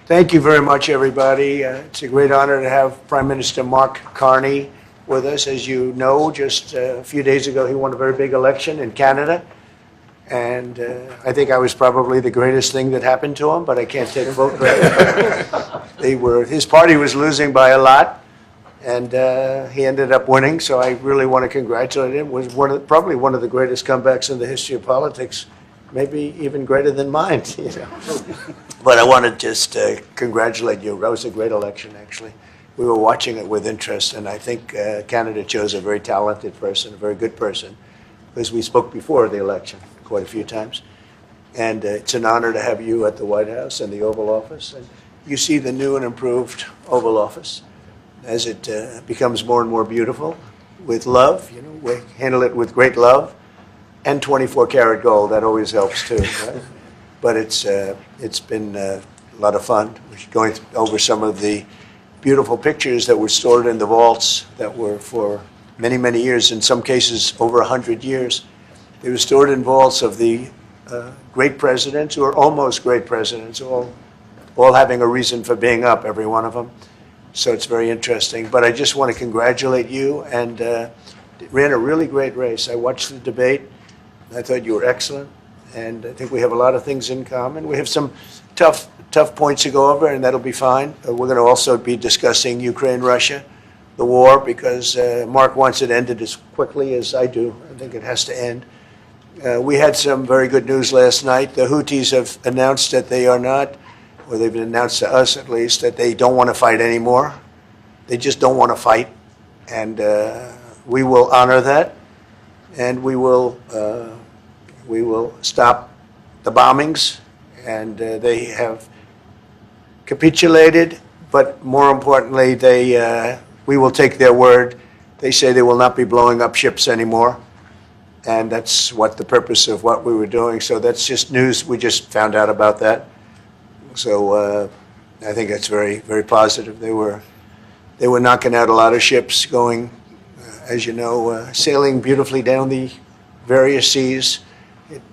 Thank you very much, everybody. It's a great honor to have Prime Minister Mark Carney with us. As you know, just a few days ago, he won a very big election in Canada. And I think I was probably the greatest thing that happened to him, but I can't take vote credit. His party was losing by a lot, and he ended up winning. So I really want to congratulate him. It was probably one of the greatest comebacks in the history of politics, maybe even greater than mine. You know. But I want to just congratulate you. That was a great election, actually. We were watching it with interest, and I think Canada chose a very talented person, a very good person, because we spoke before the election quite a few times. And it's an honor to have you at the White House and the Oval Office. And you see the new and improved Oval Office as it becomes more and more beautiful with love. You know, we handle it with great love and 24-karat gold. That always helps, too, right? But it's been a lot of fun. We're going over some of the beautiful pictures that were stored in the vaults that were for many, many years, in some cases over 100 years. They were stored in vaults of the great presidents, or almost great presidents, all having a reason for being up, every one of them. So it's very interesting. But I just want to congratulate you, and ran a really great race. I watched the debate. I thought you were excellent. And I think we have a lot of things in common. We have some tough points to go over, and that'll be fine. We're going to also be discussing Ukraine, Russia, the war, because Mark wants it ended as quickly as I do. I think it has to end. We had some very good news last night. The Houthis have announced that they are not, or they've announced to us at least, that they don't want to fight anymore. They just don't want to fight. And we will honor that, and we will stop the bombings, and they have capitulated, but more importantly, we will take their word. They say they will not be blowing up ships anymore, and that's what the purpose of what we were doing. So that's just news. We just found out about that. So I think that's very, very positive. They were knocking out a lot of ships going, as you know, sailing beautifully down the various seas.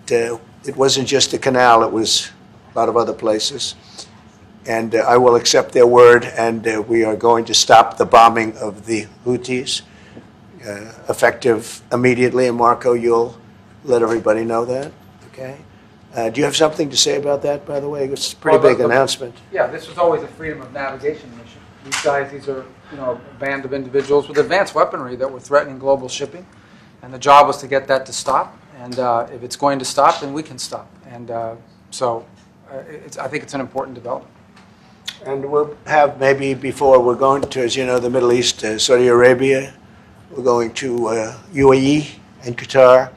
It wasn't just the canal, it was a lot of other places. And I will accept their word, and we are going to stop the bombing of the Houthis, effective immediately. And Marco, you'll let everybody know that, okay? Do you have something to say about that, by the way? It's a pretty big announcement. Yeah, this was always a freedom of navigation mission. These are, a band of individuals with advanced weaponry that were threatening global shipping, and the job was to get that to stop. And if it's going to stop, then we can stop. And so I think it's an important development. And we'll have maybe before, we're going to, as you know, the Middle East, Saudi Arabia. We're going to UAE and Qatar.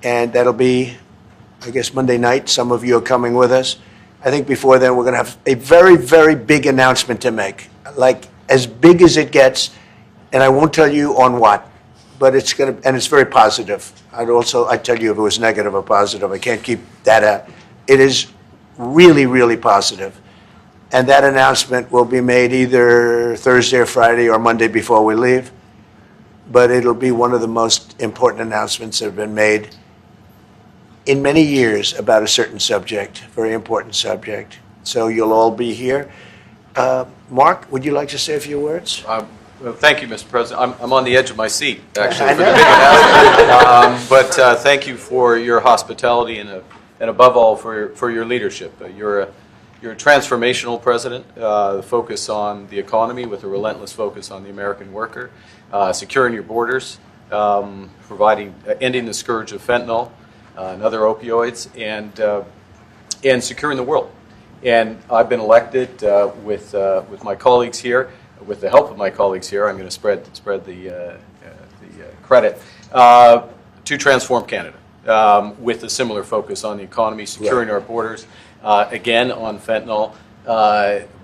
And that'll be, I guess, Monday night. Some of you are coming with us. I think before then we're going to have a very, very big announcement to make, like as big as it gets. And I won't tell you on what. But it's going to, and it's very positive. I'd tell you if it was negative or positive. I can't keep that out. It is really, really positive. And that announcement will be made either Thursday or Friday or Monday before we leave. But it'll be one of the most important announcements that have been made in many years about a certain subject, very important subject. So you'll all be here. Mark, would you like to say a few words? Well, thank you, Mr. President. I'm on the edge of my seat, actually, for the big announcement. But thank you for your hospitality and above all for your leadership. You're a transformational president. The focus on the economy with a relentless focus on the American worker, securing your borders, ending the scourge of fentanyl and other opioids, and securing the world. And I've been elected with my colleagues here. With the help of my colleagues here, I'm going to spread the credit to transform Canada with a similar focus on the economy, securing our borders, again on fentanyl,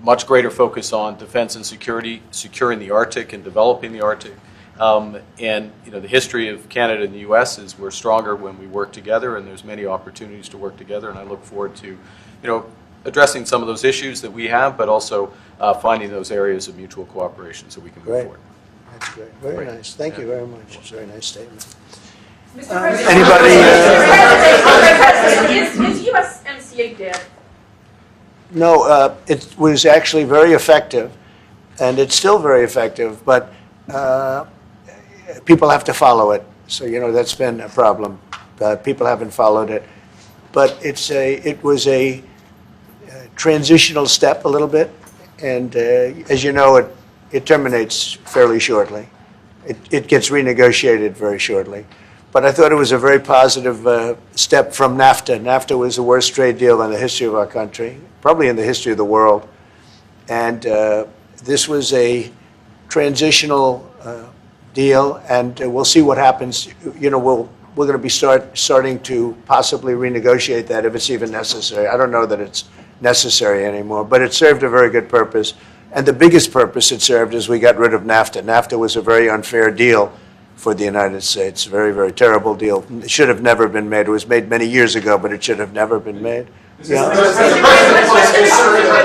much greater focus on defense and security, securing the Arctic and developing the Arctic. And the history of Canada and the U.S. is we're stronger when we work together, and there's many opportunities to work together. And I look forward to, addressing some of those issues that we have, but also finding those areas of mutual cooperation so we can move forward. That's great. Very nice. Thank you very much. It's a very nice statement. Mr. President, Anybody? is USMCA dead? No, it was actually very effective, and it's still very effective, but people have to follow it. So, that's been a problem. People haven't followed it. But it was a transitional step a little bit, and as you know, it terminates fairly shortly. It gets renegotiated very shortly. But I thought it was a very positive step from NAFTA. NAFTA was the worst trade deal in the history of our country, probably in the history of the world. And this was a transitional deal, and we'll see what happens. We're going to be starting to possibly renegotiate that if it's even necessary. I don't know that it's necessary anymore, but it served a very good purpose. And the biggest purpose it served is we got rid of NAFTA. NAFTA was a very unfair deal for the United States. Very, very terrible deal. It should have never been made. It was made many years ago, but it should have never been made. Mr. President,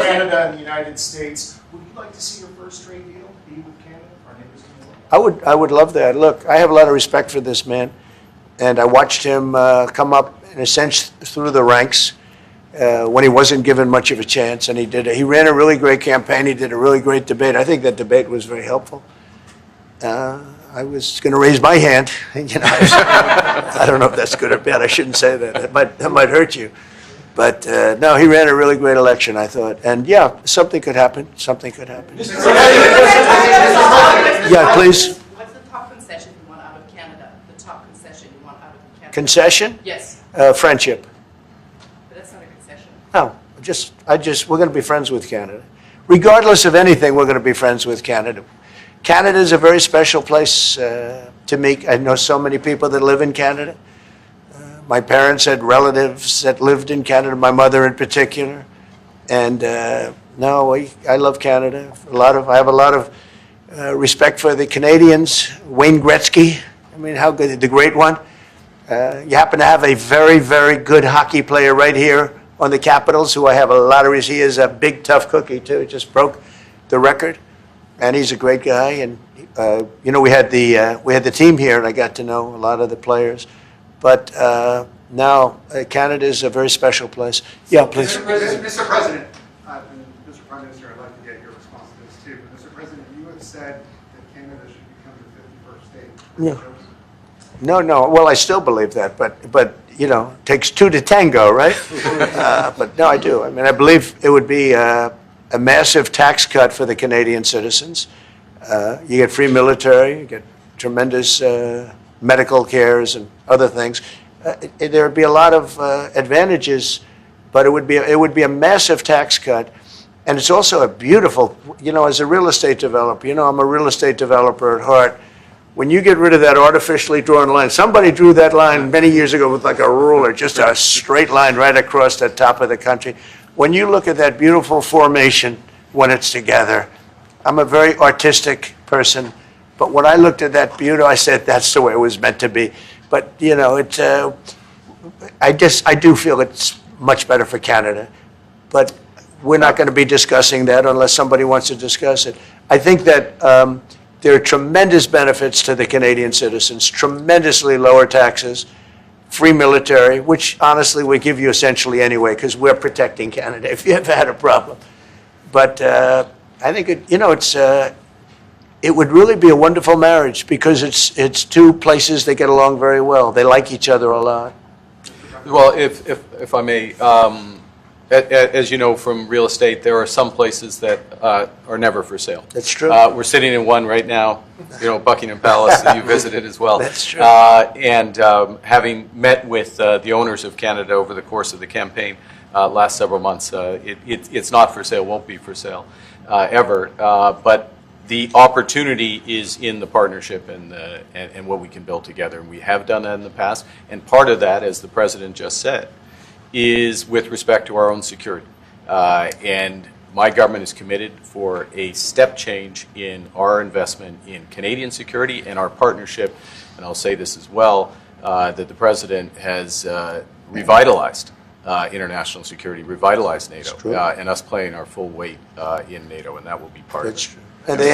Canada and the United States, would you like to see your first trade deal be with Canada? Our neighbors in the world? I would love that. Look, I have a lot of respect for this man, and I watched him come up, in a sense, through the ranks when he wasn't given much of a chance, and he ran a really great campaign. He did a really great debate. I think that debate was very helpful. I was going to raise my hand. I don't know if that's good or bad. I shouldn't say that. That might hurt you. But no, he ran a really great election, I thought. And yeah, something could happen. Something could happen. Yeah, please. What's the top concession you want out of Canada? The top concession you want out of Canada? Concession? Yes, Friendship. but that's not a concession. No, we're going to be friends with Canada. Regardless of anything, we're going to be friends with Canada. Canada is a very special place to me. I know so many people that live in Canada. My parents had relatives that lived in Canada, my mother in particular. And no, I love Canada. I have a lot of respect for the Canadians. Wayne Gretzky, I mean, how good, the great one. You happen to have a very, very good hockey player right here on the Capitals, who I have a lot of respect. He is a big, tough cookie, too. He just broke the record. And he's a great guy. And, we had the team here, and I got to know a lot of the players. But now, Canada is a very special place. Yeah, please. Mr. President, and Mr. Prime Minister, I'd like to get your response to this too. Mr. President, you have said that Canada should become the 51st state. Yeah. No. Well, I still believe that, but it takes two to tango, right? But no, I do. I mean, I believe it would be a massive tax cut for the Canadian citizens. You get free military, you get tremendous medical cares and other things. There would be a lot of advantages, but it would be a massive tax cut. And it's also a beautiful, as a real estate developer, I'm a real estate developer at heart. When you get rid of that artificially drawn line, somebody drew that line many years ago with like a ruler, just a straight line right across the top of the country. When you look at that beautiful formation when it's together, I'm a very artistic person, but when I looked at that beauty, I said that's the way it was meant to be. But I do feel it's much better for Canada, but we're not going to be discussing that unless somebody wants to discuss it. I think that there are tremendous benefits to the Canadian citizens, tremendously lower taxes, free military, which honestly we give you essentially anyway because we're protecting Canada if you ever had a problem. But I think it would really be a wonderful marriage because it's two places that get along very well. They like each other a lot. Well, if I may, as you know from real estate, there are some places that are never for sale. That's true. We're sitting in one right now, Buckingham Palace that you visited as well. That's true. And having met with the owners of Canada over the course of the campaign last several months, it's not for sale, won't be for sale ever. But the opportunity is in the partnership and what we can build together. And we have done that in the past. And part of that, as the President just said, is with respect to our own security. And my government is committed for a step change in our investment in Canadian security and our partnership, and I'll say this as well, that the President has revitalized international security, revitalized NATO, and us playing our full weight in NATO, and that will be part of it. True. And they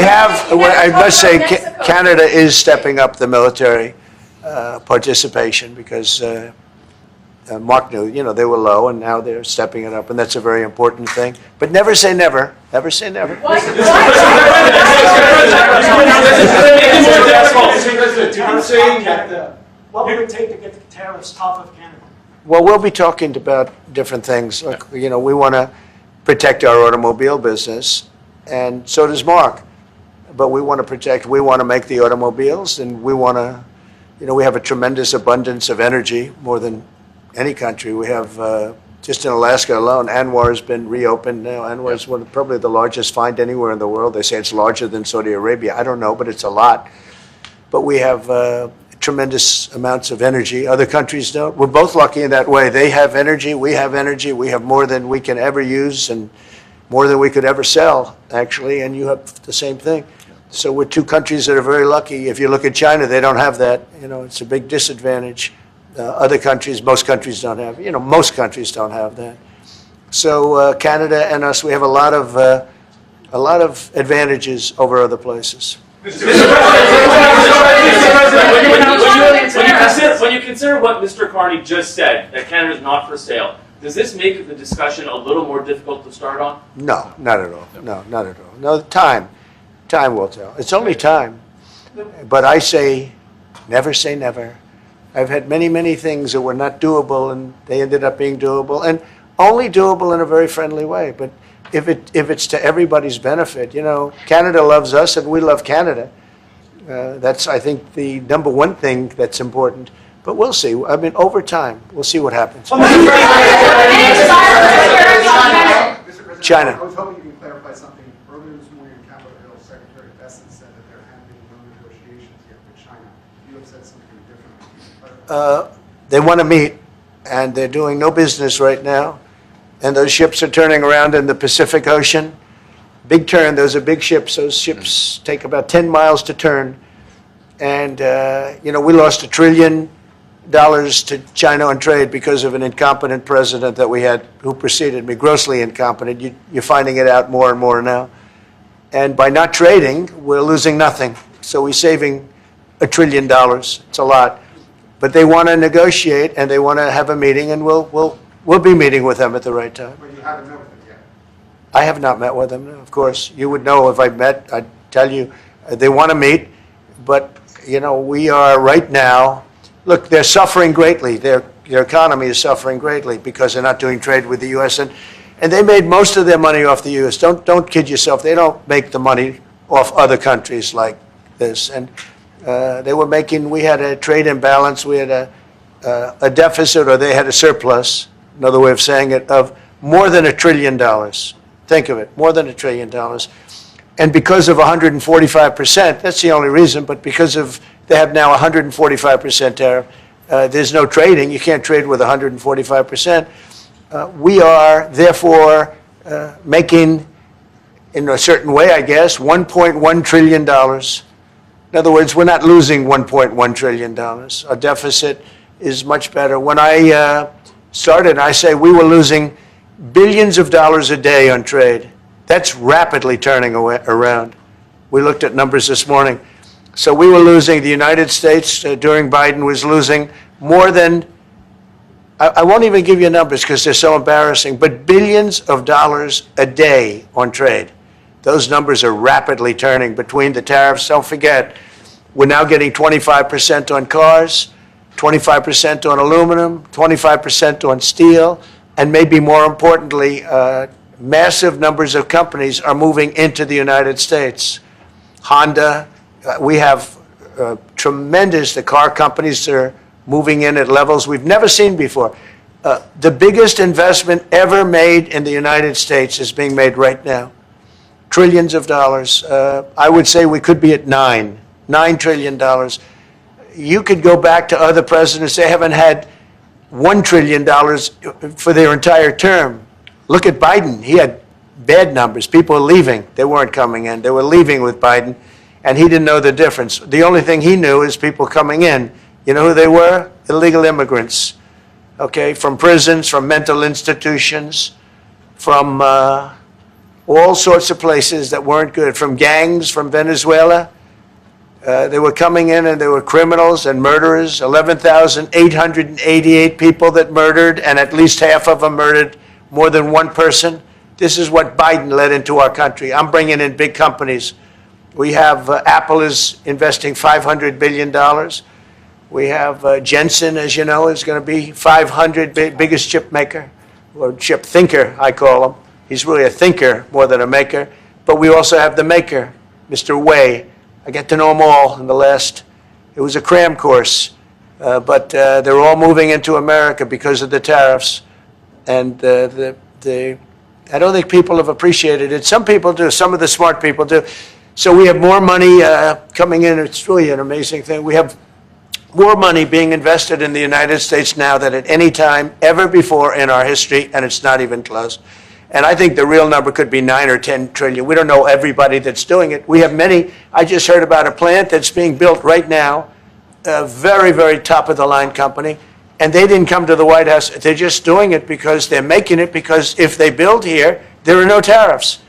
have, I must say, Canada is stepping up the military participation because, Mark knew, they were low, and now they're stepping it up, and that's a very important thing. But never say never. Never say never. What would it take to get the tariffs off of Canada? Well, we'll be talking about different things. Look, we want to protect our automobile business, and so does Mark. But we want to make the automobiles, and we want to, we have a tremendous abundance of energy, more than any country. We have, just in Alaska alone, Anwar has been reopened now. Anwar is probably the largest find anywhere in the world. They say it's larger than Saudi Arabia. I don't know, but it's a lot. But we have tremendous amounts of energy. Other countries don't. We're both lucky in that way. They have energy. We have energy. We have more than we can ever use and more than we could ever sell, actually, and you have the same thing. So we're two countries that are very lucky. If you look at China, they don't have that. It's a big disadvantage. Other countries, most countries don't have. Most countries don't have that. So Canada and us, we have a lot of advantages over other places. When you consider what Mr. Carney just said, that Canada is not for sale, does this make the discussion a little more difficult to start on? No, not at all. No, not at all. No, time will tell. It's only time. But I say never. I've had many, many things that were not doable, and they ended up being doable, and only doable in a very friendly way. But if it's to everybody's benefit, Canada loves us, and we love Canada. That's, I think, the number one thing that's important. But we'll see. I mean, over time, we'll see what happens. China. I was hoping you could clarify something. Earlier this morning in Capitol Hill, Secretary Besson said that there have been no negotiations yet with China. You have said something different. They want to meet, and they're doing no business right now. And those ships are turning around in the Pacific Ocean. Big turn. Those are big ships. Those ships take about 10 miles to turn. And, we lost $1 trillion to China on trade because of an incompetent president that we had who preceded me, grossly incompetent. You're finding it out more and more now. And by not trading, we're losing nothing. So we're saving $1 trillion. It's a lot. But they want to negotiate, and they want to have a meeting, and we'll be meeting with them at the right time. But you haven't met with them yet. I have not met with them, no, of course. You would know if I met. I'd tell you. They want to meet, but, we are right now. Look, they're suffering greatly. Their economy is suffering greatly because they're not doing trade with the U.S. And they made most of their money off the U.S. Don't kid yourself. They don't make the money off other countries like this. And they were making. We had a trade imbalance. We had a deficit, or they had a surplus. Another way of saying it, of more than $1 trillion. Think of it, more than $1 trillion. And because of 145%, that's the only reason, but because of they have now 145% tariff, there's no trading. You can't trade with 145%. We are, therefore, making, in a certain way, I guess, $1.1 trillion. In other words, we're not losing $1.1 trillion. Our deficit is much better. When I started, I say we were losing billions of dollars a day on trade. That's rapidly turning around. We looked at numbers this morning. So we were losing, the United States during Biden was losing more than, I won't even give you numbers because they're so embarrassing, but billions of dollars a day on trade. Those numbers are rapidly turning between the tariffs. Don't forget, we're now getting 25% on cars, 25% on aluminum, 25% on steel, and maybe more importantly, massive numbers of companies are moving into the United States. Honda, we have tremendous, the car companies are moving in at levels we've never seen before. The biggest investment ever made in the United States is being made right now. Trillions of dollars. I would say we could be at $9 trillion. You could go back to other presidents, they haven't had $1 trillion for their entire term. Look at Biden. He had bad numbers. People were leaving. They weren't coming in. They were leaving with Biden, and he didn't know the difference. The only thing he knew is people coming in. You know who they were? Illegal immigrants, okay, from prisons, from mental institutions, from all sorts of places that weren't good, from gangs, from Venezuela. They were coming in and they were criminals and murderers, 11,888 people that murdered, and at least half of them murdered more than one person. This is what Biden led into our country. I'm bringing in big companies. We have Apple is investing $500 billion. We have Jensen, as you know, is going to be 500 biggest chip maker, or chip thinker, I call him. He's really a thinker more than a maker. But we also have the maker, Mr. Wei. I get to know them all in the last, it was a cram course. But they're all moving into America because of the tariffs. And I don't think people have appreciated it. Some people do. Some of the smart people do. So we have more money coming in. It's really an amazing thing. We have more money being invested in the United States now than at any time ever before in our history, and it's not even close. And I think the real number could be 9 or 10 trillion. We don't know everybody that's doing it. We have many. I just heard about a plant that's being built right now, a very, very top-of-the-line company, and they didn't come to the White House. They're just doing it because they're making it, because if they build here, there are no tariffs.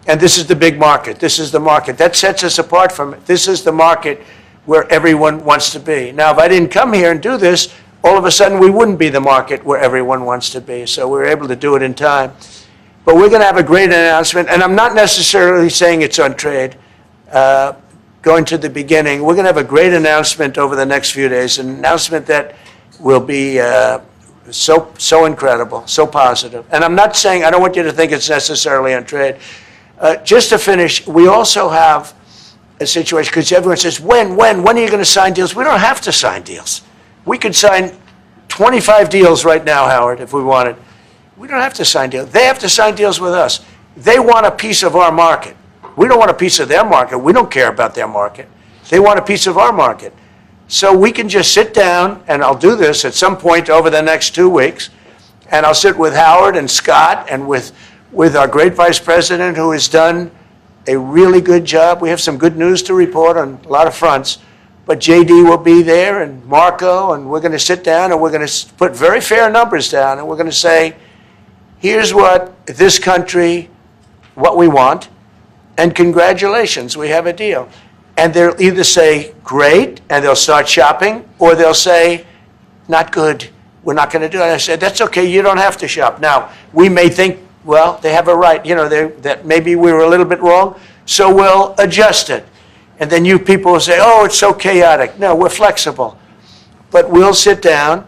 And this is the big market. This is the market. That sets us apart from it. This is the market where everyone wants to be. Now, if I didn't come here and do this, all of a sudden we wouldn't be the market where everyone wants to be. So we were able to do it in time. But we're going to have a great announcement, and I'm not necessarily saying it's on trade. Going to the beginning, we're going to have a great announcement over the next few days, an announcement that will be so incredible, so positive. And I'm not saying, I don't want you to think it's necessarily on trade. Just to finish, we also have a situation, because everyone says, when are you going to sign deals? We don't have to sign deals. We could sign 25 deals right now, Howard, if we wanted. We don't have to sign deals. They have to sign deals with us. They want a piece of our market. We don't want a piece of their market. We don't care about their market. They want a piece of our market. So we can just sit down, and I'll do this at some point over the next 2 weeks, and I'll sit with Howard and Scott and with our great vice president, who has done a really good job. We have some good news to report on a lot of fronts. But JD will be there, and Marco, and we're going to sit down, and we're going to put very fair numbers down, and we're going to say, here's what this country, what we want, and congratulations, we have a deal. And they'll either say, great, and they'll start shopping, or they'll say, not good, we're not going to do it. And I said, that's okay, you don't have to shop. Now, we may think, well, they have a right, that maybe we were a little bit wrong, so we'll adjust it. And then you people will say, oh, it's so chaotic. No, we're flexible. But we'll sit down,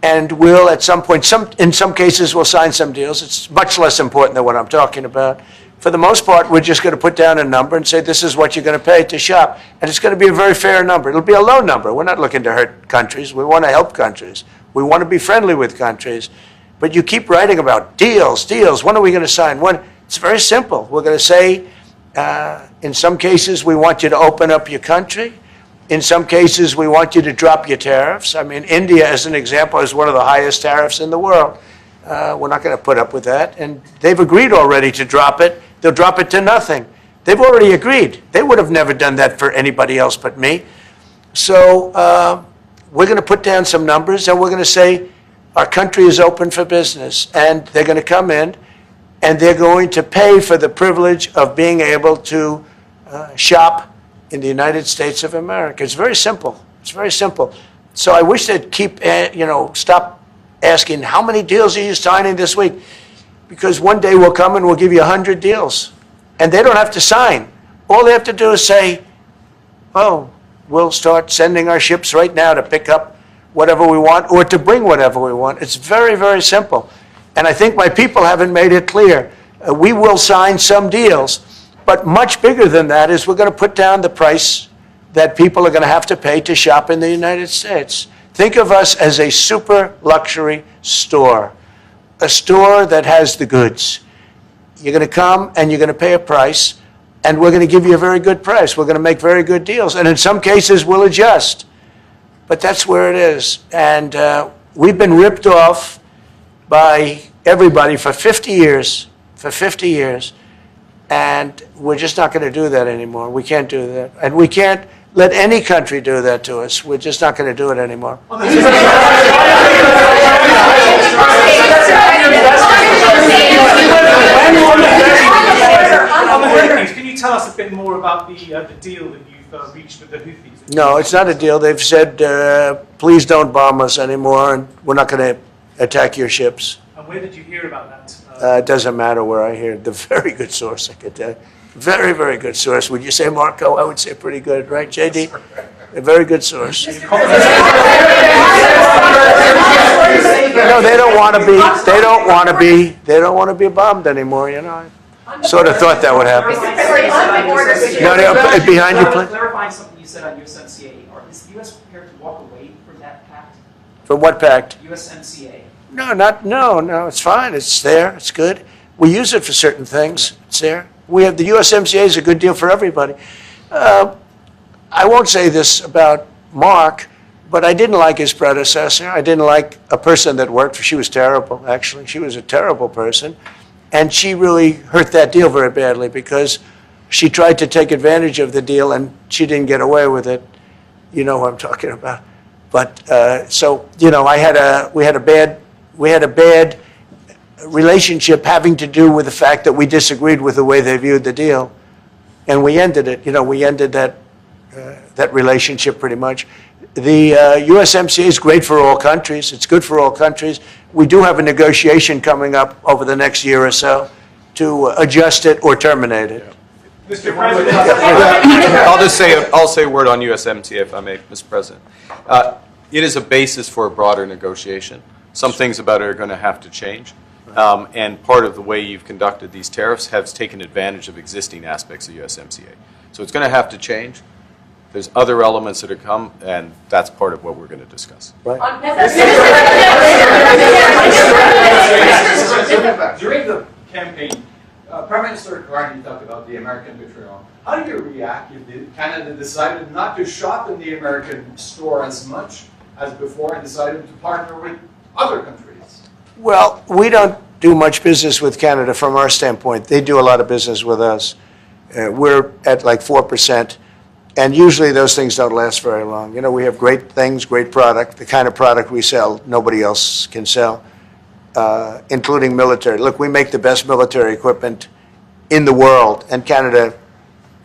and we'll, at some point, in some cases, we'll sign some deals. It's much less important than what I'm talking about. For the most part, we're just going to put down a number and say, this is what you're going to pay to shop. And it's going to be a very fair number. It'll be a low number. We're not looking to hurt countries. We want to help countries. We want to be friendly with countries. But you keep writing about deals. When are we going to sign? When? It's very simple. We're going to say, in some cases, we want you to open up your country. In some cases, we want you to drop your tariffs. I mean, India, as an example, has one of the highest tariffs in the world. We're not going to put up with that. And they've agreed already to drop it. They'll drop it to nothing. They've already agreed. They would have never done that for anybody else but me. So we're going to put down some numbers, and we're going to say our country is open for business. And they're going to come in, and they're going to pay for the privilege of being able to shop in the United States of America. It's very simple. It's very simple. So I wish they'd stop asking, how many deals are you signing this week? Because one day we'll come and we'll give you 100 deals. And they don't have to sign. All they have to do is say, oh, we'll start sending our ships right now to pick up whatever we want or to bring whatever we want. It's very, very simple. And I think my people haven't made it clear. We will sign some deals. But much bigger than that is we're going to put down the price that people are going to have to pay to shop in the United States. Think of us as a super luxury store, a store that has the goods. You're going to come and you're going to pay a price, and we're going to give you a very good price. We're going to make very good deals. And in some cases, we'll adjust. But that's where it is. And we've been ripped off by everybody for 50 years, and we're just not going to do that anymore. We can't do that. And we can't let any country do that to us. We're just not going to do it anymore. On the Philippines, can you tell us a bit more about the deal that you've you've reached with the Houthis? No, it's not a deal. They've said, please don't bomb us anymore, and we're not going to attack your ships. And where did you hear about that? It doesn't matter where I hear it. The very good source, I could tell you. Very, very good source. Would you say, Marco? I would say pretty good, right, JD? A very good source. No, they don't want to be. They don't want to be. They don't want to be bombed anymore. You know, I sort of thought that would happen. No, no, behind you, please. Clarifying something you said on USMCA. Is the U.S. prepared to walk away from that pact? From what pact? USMCA. No. It's fine. It's there. It's good. We use it for certain things. It's there. We have the USMCA is a good deal for everybody. I won't say this about Mark, but I didn't like his predecessor. I didn't like a person that worked for. She was terrible, actually. She was a terrible person. And she really hurt that deal very badly because she tried to take advantage of the deal and she didn't get away with it. You know what I'm talking about. But so, you know, we had a bad relationship having to do with the fact that we disagreed with the way they viewed the deal. And we ended it. You know, we ended that relationship pretty much. The USMCA is great for all countries. It's good for all countries. We do have a negotiation coming up over the next year or so to adjust it or terminate it. Mr. President. I'll say a word on USMCA if I may, Mr. President. It is a basis for a broader negotiation. Some things about it are going to have to change. And part of the way you've conducted these tariffs has taken advantage of existing aspects of USMCA. So it's going to have to change. There's other elements that are come, and that's part of what we're going to discuss. Right? During the campaign, Prime Minister Carney talked about the American betrayal. How do you react if Canada decided not to shop in the American store as much as before and decided to partner with other countries? Well, we don't do much business with Canada from our standpoint. They do a lot of business with us. We're at like 4%. And usually those things don't last very long. You know, we have great things, great product. The kind of product we sell, nobody else can sell, including military. Look, we make the best military equipment in the world, and Canada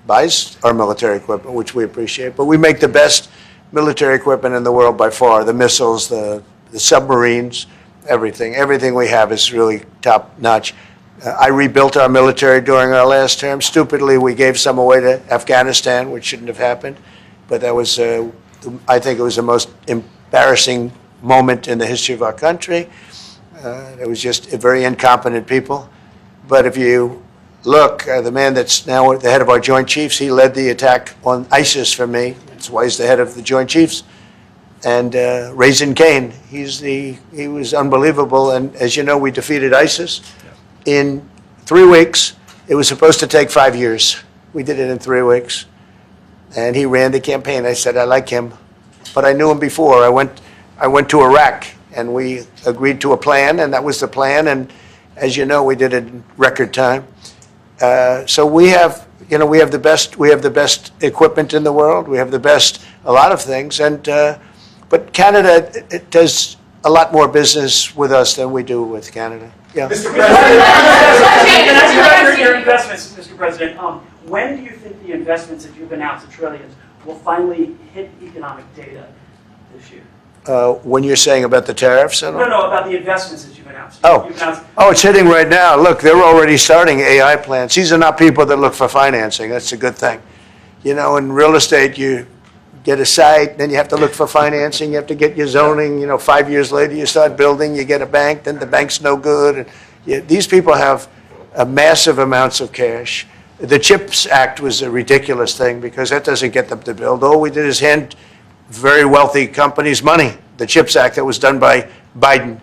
buys our military equipment, which we appreciate. But we make the best military equipment in the world by far. The missiles, the submarines, everything. Everything we have is really top notch. I rebuilt our military during our last term. Stupidly, we gave some away to Afghanistan, which shouldn't have happened. But that was, I think it was the most embarrassing moment in the history of our country. It was just very incompetent people. But if you look, the man that's now the head of our Joint Chiefs, he led the attack on ISIS for me. That's why he's the head of the Joint Chiefs. And Raisin Kane, he was unbelievable. And as you know, we defeated ISIS. In 3 weeks. It was supposed to take 5 years. We did it in 3 weeks. And he ran the campaign. I said, I like him. But I knew him before. I went to Iraq, and we agreed to a plan, and that was the plan. And as you know, we did it in record time. So we have the best equipment in the world. We have the best, a lot of things. And but Canada, it does a lot more business with us than we do with Canada. Yeah. Mr. President, your investments, Mr. President. When do you think the investments that you've announced, the trillions, will finally hit economic data this year? When you're saying about the tariffs and all? No, about the investments that you've announced. Oh, it's hitting right now. Look, they're already starting AI plants. These are not people that look for financing. That's a good thing. You know, in real estate, you get a site, then you have to look for financing, you have to get your zoning, 5 years later you start building, you get a bank, then the bank's no good. And these people have massive amounts of cash. The CHIPS Act was a ridiculous thing because that doesn't get them to build. All we did is hand very wealthy companies money. The CHIPS Act that was done by Biden.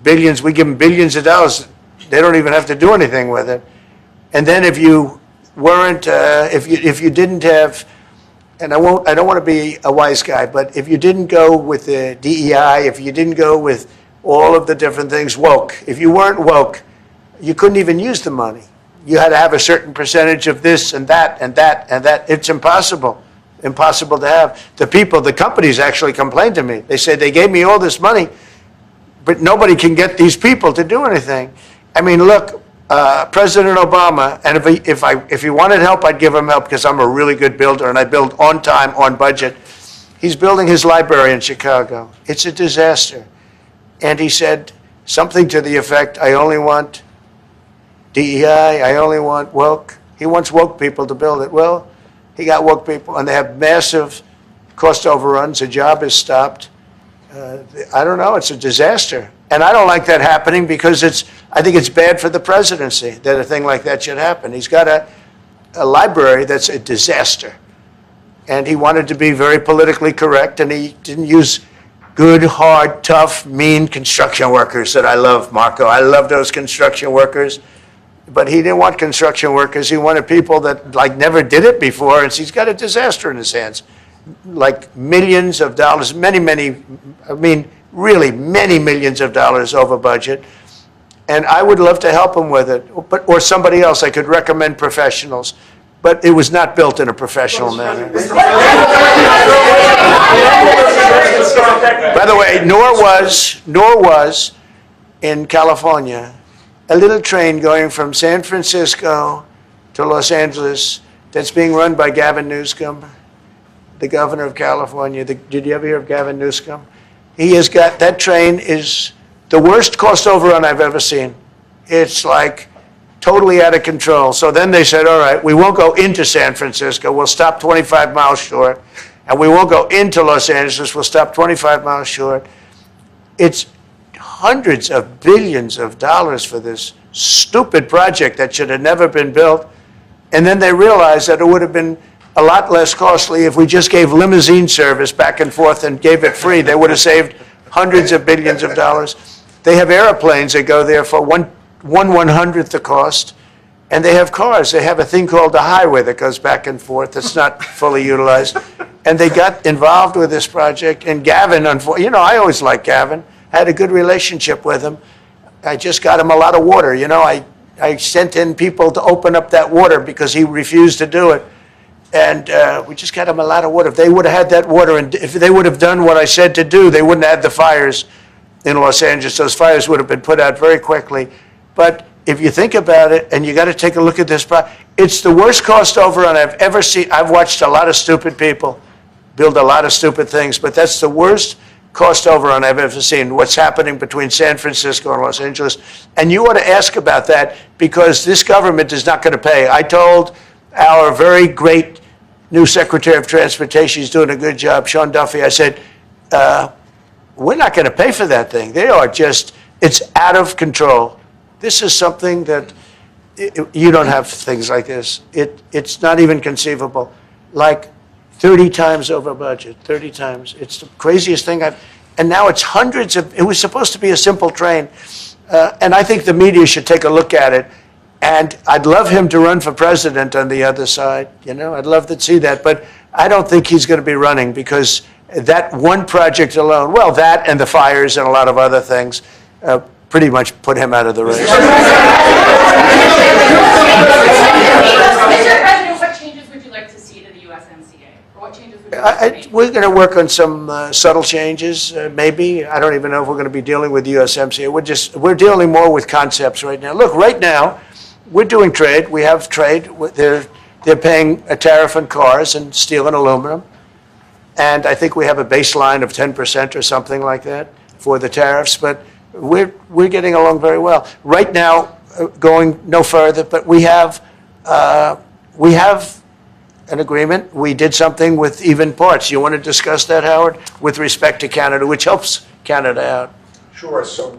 Billions, we give them billions of dollars. They don't even have to do anything with it. And then if you weren't, if you didn't have, and I don't want to be a wise guy, but if you didn't go with the DEI, if you didn't go with all of the different things, woke, if you weren't woke, you couldn't even use the money. You had to have a certain percentage of this and that and that and that. It's impossible to have. The companies actually complained to me. They said they gave me all this money, but nobody can get these people to do anything. I mean, look, President Obama, and if he wanted help, I'd give him help because I'm a really good builder and I build on time, on budget. He's building his library in Chicago. It's a disaster. And he said something to the effect, I only want DEI, I only want woke. He wants woke people to build it. Well, he got woke people, and they have massive cost overruns. The job is stopped. I don't know. It's a disaster. And I don't like that happening because I think it's bad for the presidency that a thing like that should happen. He's got a library that's a disaster. And he wanted to be very politically correct, and he didn't use good, hard, tough, mean construction workers that I love, Marco. I love those construction workers. But he didn't want construction workers. He wanted people that like never did it before, and so he's got a disaster in his hands. Like millions of dollars, really many millions of dollars over budget. And I would love to help him with it, or somebody else. I could recommend professionals. But it was not built in a professional manner. By the way, nor was in California a little train going from San Francisco to Los Angeles that's being run by Gavin Newsom, the governor of California. Did you ever hear of Gavin Newsom? He has got, that train is the worst cost overrun I've ever seen. It's like totally out of control. So then they said, all right, we won't go into San Francisco. We'll stop 25 miles short. And we won't go into Los Angeles. We'll stop 25 miles short. It's hundreds of billions of dollars for this stupid project that should have never been built. And then they realized that it would have been a lot less costly if we just gave limousine service back and forth and gave it free. They would have saved hundreds of billions of dollars. They have airplanes that go there for one 1/100th the cost, and they have cars. They have a thing called the highway that goes back and forth that's not fully utilized. And they got involved with this project, and Gavin, you know, I always liked Gavin. I had a good relationship with him. I just got him a lot of water. You know, I sent in people to open up that water because he refused to do it. And we just got him a lot of water. If they would have had that water, and if they would have done what I said to do, they wouldn't have had the fires in Los Angeles. Those fires would have been put out very quickly. But if you think about it, and you got to take a look at this, it's the worst cost overrun I've ever seen. I've watched a lot of stupid people build a lot of stupid things, but that's the worst cost overrun I've ever seen, what's happening between San Francisco and Los Angeles. And you ought to ask about that, because this government is not going to pay. I told our very great new Secretary of Transportation, he's doing a good job, Sean Duffy, I said, we're not going to pay for that thing. They are just, it's out of control. This is something that you don't have things like this. It's not even conceivable. Like 30 times over budget, 30 times. It's the craziest thing and now it's hundreds of, it was supposed to be a simple train. And I think the media should take a look at it. And I'd love him to run for president on the other side. You know, I'd love to see that. But I don't think he's going to be running, because that one project alone, well, that and the fires and a lot of other things, pretty much put him out of the race. Mr. President, what changes would you like to see to the USMCA? Or what changes would you like to make? We're going to work on some subtle changes, maybe. I don't even know if we're going to be dealing with USMCA. We're dealing more with concepts right now. Look, right now, we're doing trade. We have trade. They're paying a tariff on cars and steel and aluminum. And I think we have a baseline of 10% or something like that for the tariffs. But we're getting along very well. Right now, going no further, but we have an agreement. We did something with even parts. You want to discuss that, Howard, with respect to Canada, which helps Canada out? Sure. So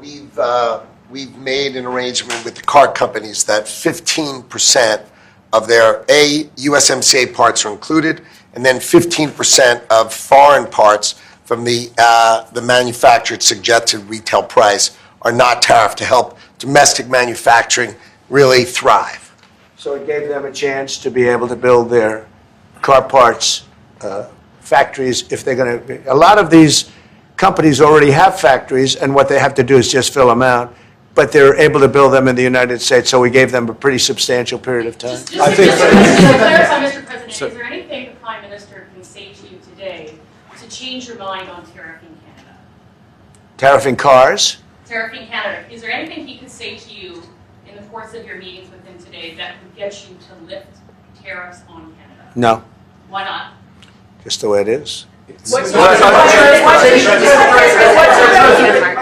we've made an arrangement with the car companies that 15% of their USMCA parts are included, and then 15% of foreign parts from the manufactured suggested retail price are not tariffed, to help domestic manufacturing really thrive. So it gave them a chance to be able to build their car parts factories if they're going to. A lot of these companies already have factories, and what they have to do is just fill them out. But they're able to build them in the United States, so we gave them a pretty substantial period of time. Just to clarify, Mr. President, is there anything the Prime Minister can say to you today to change your mind on tariffing Canada? Tariffing cars? Tariffing Canada. Is there anything he can say to you in the course of your meetings with him today that would get you to lift tariffs on Canada? No, Why not? just the way it is. What's Well,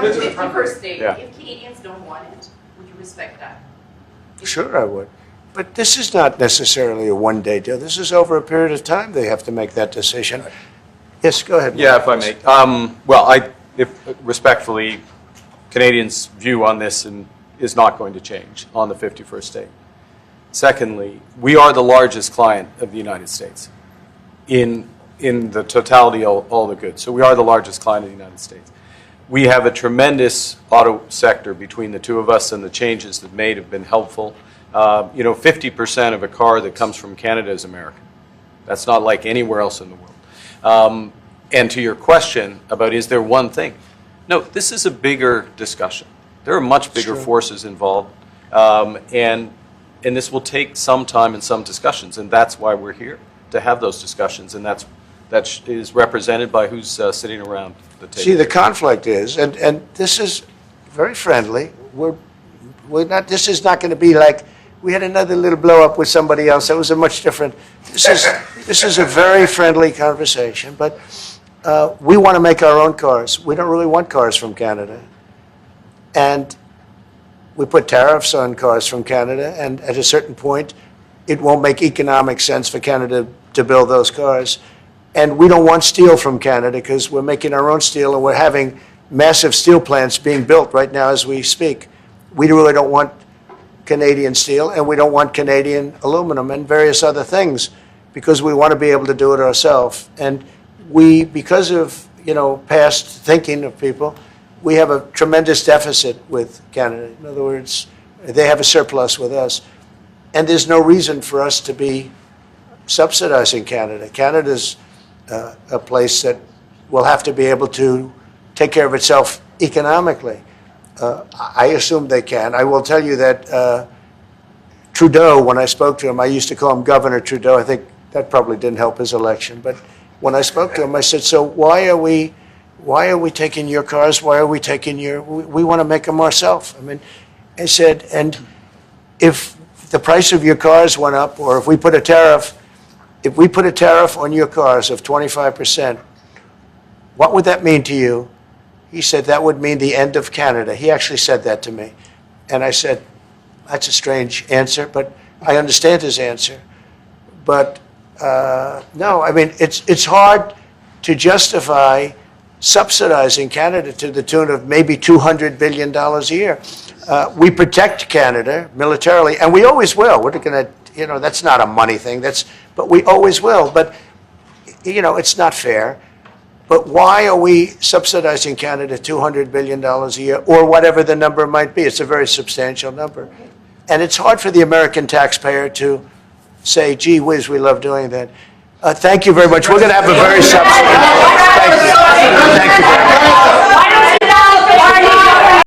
the 51st date? Yeah. If Canadians don't want it, would you respect that? Sure I would. But this is not necessarily a one-day deal. This is over a period of time they have to make that decision. Yes, go ahead. Yeah, if I may. Well, respectfully, Canadians' view on this is not going to change on the 51st date. Secondly, we are the largest client of the United States in the totality of all the goods. So we are the largest client of the United States. We have a tremendous auto sector between the two of us, and the changes that made have been helpful. 50% of a car that comes from Canada is American. That's not like anywhere else in the world. And to your question about is there one thing? No, this is a bigger discussion. There are much bigger forces involved, and this will take some time and some discussions, and that's why we're here, to have those discussions, and that is represented by who's sitting around the table. See, the conflict is, and this is very friendly. We're not. This is not going to be like we had another little blow up with somebody else. That was a much different. This is a very friendly conversation. But we want to make our own cars. We don't really want cars from Canada, and we put tariffs on cars from Canada. And at a certain point, it won't make economic sense for Canada to build those cars. And we don't want steel from Canada because we're making our own steel, and we're having massive steel plants being built right now as we speak. We really don't want Canadian steel, and we don't want Canadian aluminum and various other things because we want to be able to do it ourselves. And we, because of past thinking of people, we have a tremendous deficit with Canada. In other words, they have a surplus with us. And there's no reason for us to be subsidizing Canada. Canada's a place that will have to be able to take care of itself economically. I assume they can. I will tell you that Trudeau, when I spoke to him, I used to call him Governor Trudeau. I think that probably didn't help his election. But when I spoke to him, I said, so why are we taking your cars? Why are we taking we want to make them ourselves. I mean, I said, and if the price of your cars went up, or if we put a tariff on your cars of 25%, what would that mean to you? He said, that would mean the end of Canada. He actually said that to me. And I said, that's a strange answer, but I understand his answer. But no, I mean, it's hard to justify subsidizing Canada to the tune of maybe $200 billion a year. We protect Canada militarily, and we always will. We're going to, that's not a money thing. But we always will. But, it's not fair. But why are we subsidizing Canada $200 billion a year, or whatever the number might be? It's a very substantial number. And it's hard for the American taxpayer to say, gee whiz, we love doing that. Thank you very much. We're going to have a very substantial. Thank you.